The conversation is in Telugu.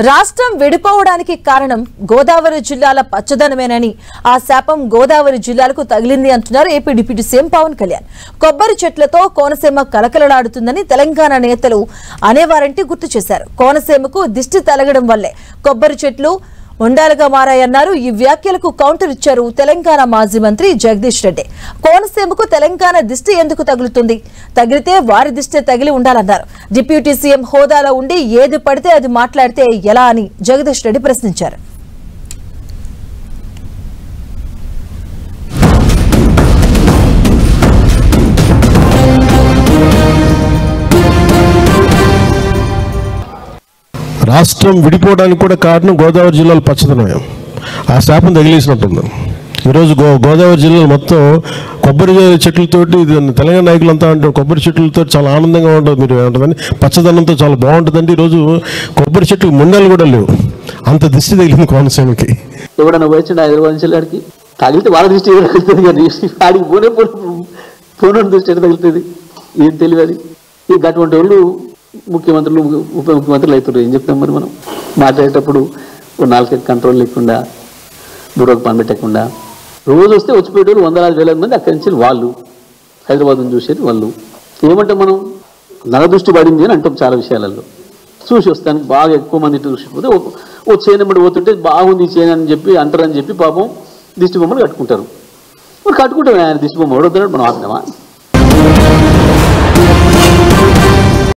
రాష్ట్రం విడిపోవడానికి కారణం గోదావరి జిల్లాల పచ్చదనమేనని ఆ శాపం గోదావరి జిల్లాలకు తగిలింది అంటున్నారు AP deputy CM Pawan Kalyan. కొబ్బరి చెట్లతో కోనసీమ కలకలలాడుతుందని తెలంగాణ నేతలు అనేవారంటే గుర్తు చేశారు. కోనసీమకు దిష్టి తలగడం వల్లే కొబ్బరి చెట్లు ఉండాలుగా మారాయన్నారు. ఈ వ్యాఖ్యలకు కౌంటర్ ఇచ్చారు తెలంగాణ మాజీ మంత్రి జగదీష్ రెడ్డి. కోనసీమకు తెలంగాణ దిష్టి ఎందుకు తగులుతుంది? తగిలితే వారి దిష్టి తగిలి ఉండాలన్నారు. డిప్యూటీ సీఎం హోదాలో ఉండి ఏది పడితే అది మాట్లాడితే ఎలా అని జగదీష్ రెడ్డి ప్రశ్నించారు. రాష్ట్రం విడిపోవడానికి కూడా కారణం గోదావరి జిల్లాలో పచ్చదనమే. ఆ శాపం తగిలేసినట్టుంది. ఈరోజు గోదావరి జిల్లాలో మొత్తం కొబ్బరి చెట్లతోటి తెలంగాణ నాయకులంతా అంటారు కొబ్బరి చెట్లతో చాలా ఆనందంగా ఉంటుంది, మీరు ఏమంటుందని పచ్చదనంతో చాలా బాగుంటుందండి. ఈరోజు కొబ్బరి చెట్లు ముండలు కూడా లేవు, అంత దిష్టి తగిలింది కోనసీమకి. ఎవడన్నా పోయించండి హైదరాబాద్ నుంచి ఆడికి తగిలితే వాళ్ళ దృష్టి తగులుతుంది, కానీ ఆడికి పోనే దృష్టి ఎక్కడ తగులుతుంది ఏం తెలియదు. ఇక అటువంటి వాళ్ళు ముఖ్యమంత్రులు ఉప ముఖ్యమంత్రులు అవుతారు. ఏం చెప్తాం మరి మనం మాట్లాడేటప్పుడు నాలుగైదు కంట్రోల్ లేకుండా బుర్రకు పని పెట్టకుండా రోజు వస్తే వచ్చిపోయేటోళ్ళు 100,000 మంది అక్కడి నుంచి వాళ్ళు హైదరాబాద్ని చూసేది వాళ్ళు. ఏమంటే మనం నర దృష్టి పడింది అని అంటాం చాలా విషయాలలో. చూసి వస్తానికి బాగా ఎక్కువ మంది దృష్టి పోతే ఓ చేనమ్మడి పోతుంటే బాగుంది ఈ చేను అని చెప్పి అంటారని చెప్పి పాపం దిష్టి బొమ్మలు కట్టుకుంటారు. మరి కట్టుకుంటాం ఆయన దిష్టి బొమ్మ ఎవడొద్దాడు మనం ఆపినామా?